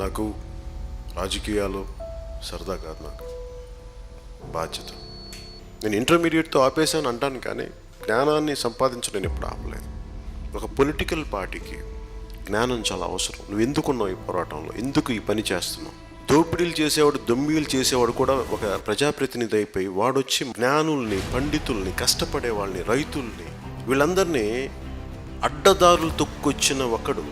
నాకు రాజకీయాలు సరదా కాదు, నాకు బాధ్యత. నేను ఇంటర్మీడియట్తో ఆపేసాను అంటాను, కానీ జ్ఞానాన్ని సంపాదించడం ఎప్పుడు ఆపలేదు. ఒక పొలిటికల్ పార్టీకి జ్ఞానం చాలా అవసరం. నువ్వు ఎందుకున్నావు ఈ పోరాటంలో, ఎందుకు ఈ పని చేస్తున్నావు? దోపిడీలు చేసేవాడు, దొంబీలు చేసేవాడు కూడా ఒక ప్రజాప్రతినిధి అయిపోయి వాడొచ్చి జ్ఞానుల్ని, పండితుల్ని, కష్టపడే వాళ్ళని, రైతుల్ని, వీళ్ళందరినీ అడ్డదారులు తొక్కొచ్చిన ఒకడు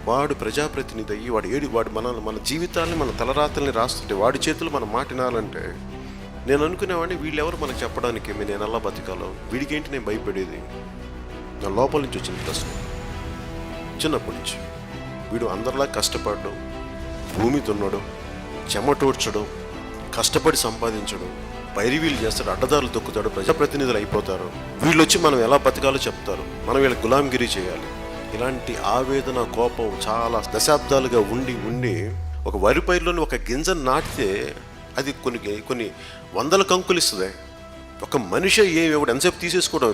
వాడు ప్రజాప్రతినిధి అయ్యి వాడు మన జీవితాన్ని, మన తలరాతల్ని రాస్తుంటే వాడి చేతులు మనం మాటినాలంటే నేను అనుకునేవాడిని, వీళ్ళెవరు మనకు చెప్పడానికి నేను ఎలా బతకాలో, వీడికేంటి నేను భయపడేది? నా లోపల నుంచి వచ్చిన ప్రశ్న చిన్నప్పటి నుంచి. వీడు అందరిలా కష్టపడడం, భూమి దున్నడం, చెమటోడ్చడం, కష్టపడి సంపాదించడం, పైరివీలు చేస్తాడు, అడ్డదారులు తొక్కుతాడు, ప్రజాప్రతినిధులు అయిపోతారు, వీళ్ళు వచ్చి మనం ఎలా బతకాలో చెప్తారు, మనం వీళ్ళకి గులాంగిరి చేయాలి. ఇలాంటి ఆవేదన, కోపం చాలా దశాబ్దాలుగా ఉండి ఒక వరి పైరులోని ఒక గింజను నాటితే అది కొన్ని వందల కంకులు ఇస్తుంది. ఒక మనిషి ఏమి ఇవ్వడు, ఎంతసేపు తీసేసుకోవడం,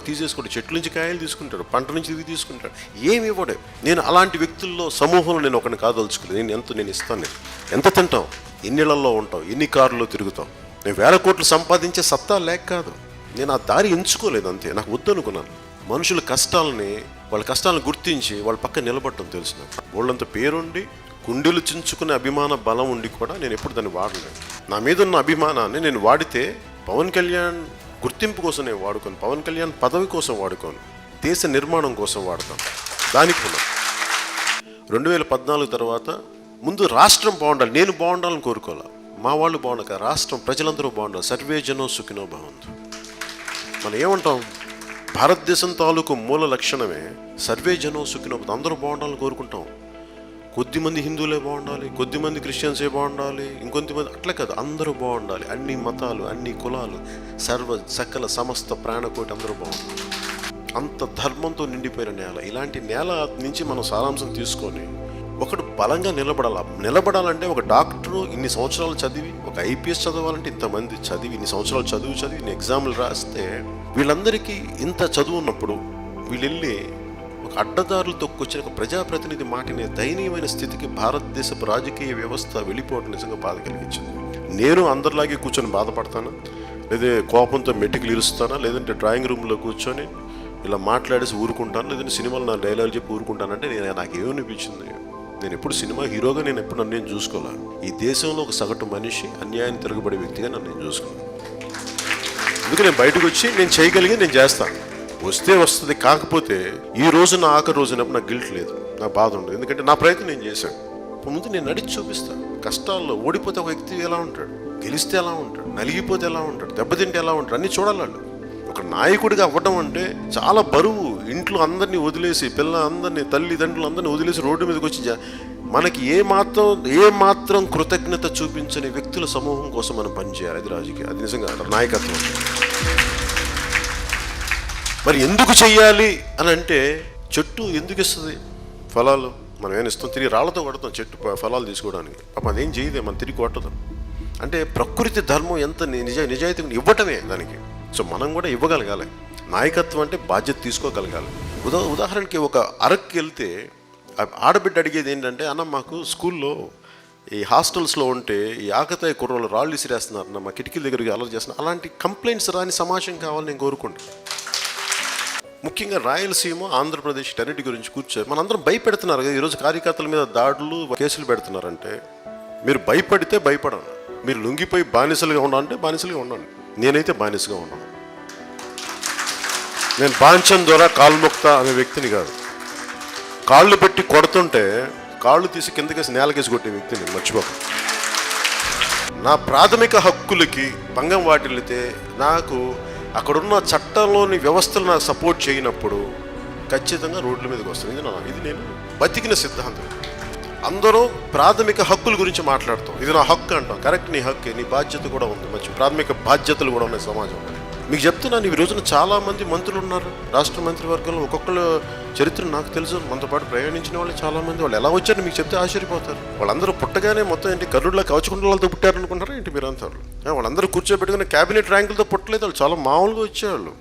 చెట్ల నుంచి కాయలు తీసుకుంటాడు, పంట నుంచి ఇవి తీసుకుంటాడు, ఏమి ఇవ్వడు. నేను అలాంటి వ్యక్తుల్లో సమూహంలో నేను ఒకరిని కాదలుచుకోలేదు. నేను ఇస్తాను. ఎంత తింటాం, ఎన్నిళ్లలో ఉంటాం, ఎన్ని కార్లలో తిరుగుతాం. నేను 1000 కోట్లు సంపాదించే సత్తా లేక కాదు, నేను ఆ దారి ఎంచుకోలేదు, అంతే. నాకు వద్దనుకున్నాను. మనుషుల కష్టాలని, వాళ్ళ కష్టాలను గుర్తించి వాళ్ళ పక్కన నిలబడటం తెలుసు. వాళ్ళంత పేరుండి కుండీలు చించుకునే అభిమాన బలం ఉండి కూడా నేను ఎప్పుడు దాన్ని వాడలేదు. నా మీద ఉన్న అభిమానాన్ని నేను వాడితే పవన్ కళ్యాణ్ గుర్తింపు కోసం నేను వాడుకోను, పవన్ కళ్యాణ్ పదవి కోసం వాడుకోను, దేశ నిర్మాణం కోసం వాడతాను. దానికి 2014 తర్వాత ముందు రాష్ట్రం బాగుండాలి, నేను బాగుండాలని కోరుకోవాలి. మా వాళ్ళు బాగుండక రాష్ట్రం, ప్రజలందరూ బాగుండాలి. సర్వే జనో సుఖినో భవంతు. మనం ఏమంటాం, భారతదేశం తాలూకు మూల లక్షణమే సర్వే జనో సుఖినో భవంతు. అందరూ బాగుండాలని కోరుకుంటాం. కొద్దిమంది హిందువులే బాగుండాలి, కొద్దిమంది క్రిస్టియన్సే బాగుండాలి, ఇంకొంతమంది అట్లా కాదు, అందరూ బాగుండాలి. అన్ని మతాలు, అన్ని కులాలు, సకల సమస్త ప్రాణకోటి అందరూ బాగుండాలి. అంత ధర్మంతో నిండిపోయిన నేల. ఇలాంటి నేల నుంచి మనం సారాంశం తీసుకొని ఒకడు బలంగా నిలబడాలంటే ఒక డాక్టరు ఇన్ని సంవత్సరాలు చదివి, ఒక ఐపీఎస్ చదవాలంటే ఇంతమంది చదివి, ఇన్ని సంవత్సరాలు చదివి ఇన్ని ఎగ్జామ్లు రాస్తే, వీళ్ళందరికీ ఇంత చదువు ఉన్నప్పుడు వీళ్ళు వెళ్ళి ఒక అడ్డదారులు తొక్కొచ్చిన ఒక ప్రజాప్రతినిధి మాటినే దయనీయమైన స్థితికి భారతదేశపు రాజకీయ వ్యవస్థ వెళ్ళిపోవడం నిజంగా బాధ కలిగించింది. నేను అందరిలాగే కూర్చొని బాధపడతానా, లేదా కోపంతో మెట్టుకులు ఇరుస్తానా, లేదంటే డ్రాయింగ్ రూమ్లో కూర్చొని ఇలా మాట్లాడేసి ఊరుకుంటాను, లేదంటే సినిమాలో నా డైలాగ్ చెప్పి ఊరుకుంటానంటే నాకేమనిపించింది, నేను ఎప్పుడు సినిమా హీరోగా నేను ఎప్పుడు నన్ను నేను చూసుకోవాలి. ఈ దేశంలో ఒక సగటు మనిషి అన్యాయం తిరగబడే వ్యక్తిగా నన్ను నేను చూసుకోను. అందుకే నేను బయటకు వచ్చి నేను చేయగలిగి నేను చేస్తాను. వస్తే వస్తుంది, కాకపోతే ఈ రోజు నా ఆఖరి రోజునప్పుడు నాకు గిల్ట్ లేదు, నాకు బాధ ఉండదు. ఎందుకంటే నా ప్రయత్నం నేను చేశాను. ముందు నేను నడిచి చూపిస్తాను. కష్టాల్లో ఓడిపోతే ఒక వ్యక్తి ఎలా ఉంటాడు, గెలిస్తే ఎలా ఉంటాడు, నలిగిపోతే ఎలా ఉంటాడు, దెబ్బతింటే ఎలా ఉంటాడు, అన్నీ చూడాలి. ఒక నాయకుడిగా అవ్వడం అంటే చాలా బరువు. ఇంట్లో అందరినీ వదిలేసి, అందరినీ, తల్లిదండ్రులు అందరినీ వదిలేసి రోడ్డు మీదకి వచ్చి మనకి ఏ మాత్రం కృతజ్ఞత చూపించని వ్యక్తుల సమూహం కోసం మనం పనిచేయాలి. అది రాజకీయం, అది నిజంగా నాయకత్వం. మరి ఎందుకు చెయ్యాలి అని అంటే, చెట్టు ఎందుకు ఇస్తుంది ఫలాలు? మనం ఏమైనా ఇస్తాం, తిరిగి రాళ్లతో కొడతాం చెట్టు ఫలాలు తీసుకోవడానికి. పాపం అదేం చేయదే, మనం తిరిగి కొట్టదాం. అంటే ప్రకృతి ధర్మం ఎంత నిజాయితీ ఇవ్వటమే దానికి. సో మనం కూడా ఇవ్వగలగాలి. నాయకత్వం అంటే బాధ్యత తీసుకోగలగాలి. ఉదాహరణకి ఒక అరక్కి వెళ్తే ఆడబిడ్డ అడిగేది ఏంటంటే, అన్న మాకు స్కూల్లో ఈ హాస్టల్స్లో ఉంటే ఈ ఆకతాయి కుర్రలు రాళ్ళు విసిరేస్తున్నారు, మా కిటికీల దగ్గరికి అలర్ట్ చేస్తున్నారు. అలాంటి కంప్లైంట్స్ రాని సమాజం కావాలని నేను కోరుకుంటాను. ముఖ్యంగా రాయలసీమ, ఆంధ్రప్రదేశ్ అన్నిటి గురించి కూర్చొని మనందరం భయపెడుతున్నారు కదా. ఈరోజు కార్యకర్తల మీద దాడులు, కేసులు పెడుతున్నారంటే, మీరు భయపడితే భయపడండి, మీరు లొంగిపోయి బానిసలుగా ఉండాలంటే బానిసలుగా ఉండండి. నేనైతే బానిసగా ఉన్నాను. నేను బాంఛన్ ద్వారా కాల్ముక్త అనే వ్యక్తిని కాదు. కాళ్ళు పెట్టి కొడుతుంటే కాళ్ళు తీసి కిందకేసి నేలకేసి కొట్టే వ్యక్తిని మర్చిపోక. నా ప్రాథమిక హక్కులకి భంగం వాటిల్లితే, నాకు అక్కడున్న చట్టంలోని వ్యవస్థలు నాకు సపోర్ట్ చేయనప్పుడు ఖచ్చితంగా రోడ్ల మీదకి వస్తుంది. ఇది నేను బతికిన సిద్ధాంతం. అందరూ ప్రాథమిక హక్కుల గురించి మాట్లాడతాం, ఇది నా హక్కు అంటాం. కరెక్ట్, నీ హక్కే, నీ బాధ్యత కూడా ఉంది. మంచి ప్రాథమిక బాధ్యతలు కూడా ఉన్నాయి సమాజంలో. మీకు చెప్తున్నాను, ఈ రోజున చాలామంది మంత్రులు ఉన్నారు రాష్ట్ర మంత్రివర్గంలో. ఒక్కొక్కరు చరిత్ర నాకు తెలుసు, మనతో పాటు ప్రయాణించిన వాళ్ళు చాలామంది. వాళ్ళు ఎలా వచ్చారో మీకు చెప్తే ఆశ్చర్యపోతారు. వాళ్ళందరూ పుట్టగానే మొత్తం ఏంటి కర్రులా కవచకుండలతో పుట్టారనుకుంటారా ఏంటి మీరు అంతా? వాళ్ళందరూ కూర్చోబెట్టుకుని క్యాబినెట్ ర్యాంకులతో పుట్టలేదు, వాళ్ళు చాలా మామూలుగా వచ్చేవాళ్ళు.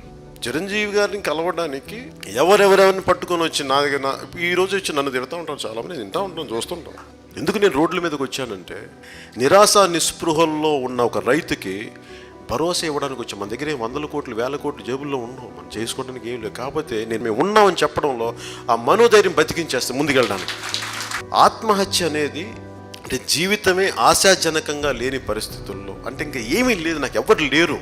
చిరంజీవి గారిని కలవడానికి ఎవరెవరెవరిని పట్టుకొని వచ్చి నా దగ్గర ఈ రోజు వచ్చి నన్ను తిడతా ఉంటాను. చాలామంది తింటా ఉంటాను, చూస్తుంటాం. ఎందుకు నేను రోడ్ల మీదకి వచ్చానంటే, నిరాశ నిస్పృహల్లో ఉన్న ఒక రైతుకి భరోసా ఇవ్వడానికి వచ్చాం. మన దగ్గర 100 కోట్లు 1000 కోట్లు జేబుల్లో ఉండవు, మనం చేసుకోవడానికి ఏం లేదు. కాకపోతే మేము ఉన్నామని చెప్పడంలో ఆ మనోధైర్యం బతికించేస్తే ముందుకెళ్ళడానికి. ఆత్మహత్య అనేది అంటే జీవితమే ఆశాజనకంగా లేని పరిస్థితుల్లో, అంటే ఇంకా ఏమీ లేదు, నాకు ఎవరు లేరు,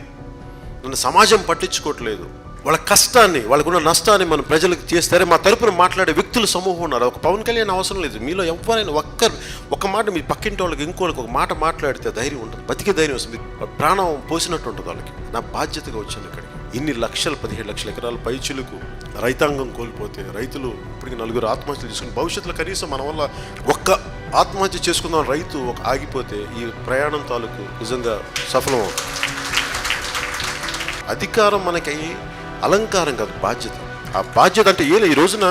నన్ను సమాజం పట్టించుకోవట్లేదు, వాళ్ళ కష్టాన్ని వాళ్ళకున్న నష్టాన్ని మనం ప్రజలకు చేస్తారే మా తరపున మాట్లాడే వ్యక్తులు సమూహం ఉన్నారు. ఒక పవన్ కళ్యాణ్ అవసరం లేదు, మీలో ఎవరైనా ఒక మాట మీ పక్కింటి వాళ్ళకి ఇంకోళ్ళకి ఒక మాట మాట్లాడితే ధైర్యం ఉంటుంది, బతికే ధైర్యం వస్తుంది, ప్రాణం పోసినట్టు ఉంటుంది వాళ్ళకి. నా బాధ్యతగా వచ్చాను ఇక్కడికి. ఇన్ని లక్షలు 17 లక్షల ఎకరాల పైచులకు రైతాంగం కోల్పోతే, రైతులు ఇప్పటికి 4 ఆత్మహత్యలు చేసుకుని భవిష్యత్తులో కనీసం మన వల్ల ఒక్క ఆత్మహత్య చేసుకుందాం రైతు ఒక ఆగిపోతే ఈ ప్రయాణం తాలూకు నిజంగా సఫలం అవుతుంది. అధికారం మనకి అలంకారం కాదు, బాధ్యత. ఆ బాధ్యత అంటే ఈ రోజున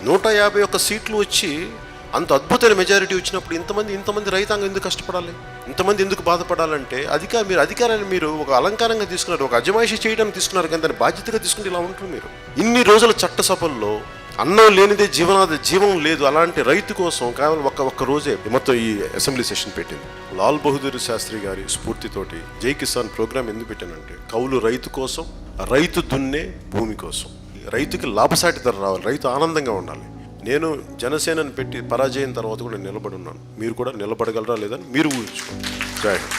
151 సీట్లు వచ్చి అంత అద్భుతమైన మెజారిటీ వచ్చినప్పుడు ఇంతమంది రైతాంగం ఎందుకు కష్టపడాలి, ఇంతమంది ఎందుకు బాధపడాలంటే మీరు అధికారాన్ని మీరు ఒక అలంకారంగా తీసుకున్నారు, ఒక అజమాయిషీ చేయడానికి తీసుకున్నారు, కానీ దాన్ని బాధ్యతగా తీసుకుంటే ఇలా ఉంటుంది. మీరు ఇన్ని రోజుల చట్టసభల్లో అన్నం లేనిదే జీవం లేదు. అలాంటి రైతు కోసం కేవలం ఒక్క రోజే మొత్తం ఈ అసెంబ్లీ సెషన్ పెట్టింది. లాల్ బహదూర్ శాస్త్రి గారి స్ఫూర్తితోటి జై కిసాన్ ప్రోగ్రామ్ ఎందుకు పెట్టానంటే, కౌలు రైతు కోసం, రైతు దున్నే భూమి కోసం, రైతుకి లాభసాటి ధర రావాలి, రైతు ఆనందంగా ఉండాలి. నేను జనసేనని పెట్టి పరాజయం తర్వాత కూడా నిలబడి ఉన్నాను. మీరు కూడా నిలబడగలరా లేదని మీరు ఊహించుకోండి. జై హింద్.